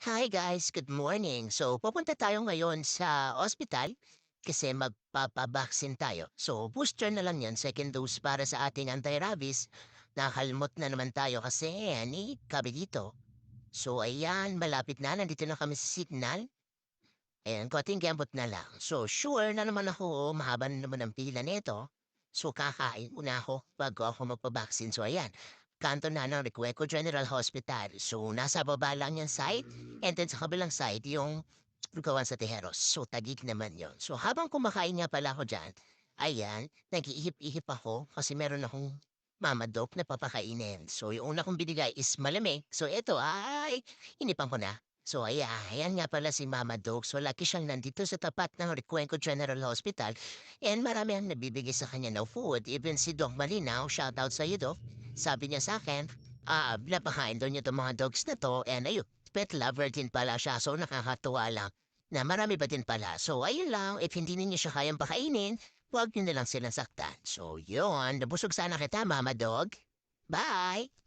Hi guys, good morning. So, pupunta tayo ngayon sa ospital kasi magpapabaksin tayo. So, booster na lang yan, second dose para sa ating anti-rabies. Nakakalmot na naman tayo kasi ni kami dito. So, ayan, malapit na. Nandito na kami sa signal. Ayan, konting gambot na lang. So, sure na naman ako, mahaba na naman ang pila nito. So, kakain muna ako bago ako magpabaksin. So, ayan, kanto na ng Recueco General Hospital. So, nasa baba lang yung site. And then sa kabilang side, yung Lugawan sa Tejeros. So, tagig naman yon. So, habang kumakain nga pala ako dyan, ayan, nag-iihip-ihip ako kasi meron akong mamadok na papakainin. So, yung una kong binigay is malamig. So, ito ay inipan ko na. So, ayan nga pala si Mama Dog. So, laki siyang nandito sa tapat ng Recuenco General Hospital and marami ang nabibigay sa kanya ng food. Even si Doc Malinaw, shoutout sa iyo, Doc. Sabi niya sa akin, napakain daw niya itong mga dogs na to and ayun, pet lover din pala siya. So, nakakatuwa lang na marami ba din pala. So, ayun lang, if hindi ninyo siya kayang pakainin, huwag niyo na lang silang saktan. So, yun, nabusog sana kita, Mama Dog. Bye!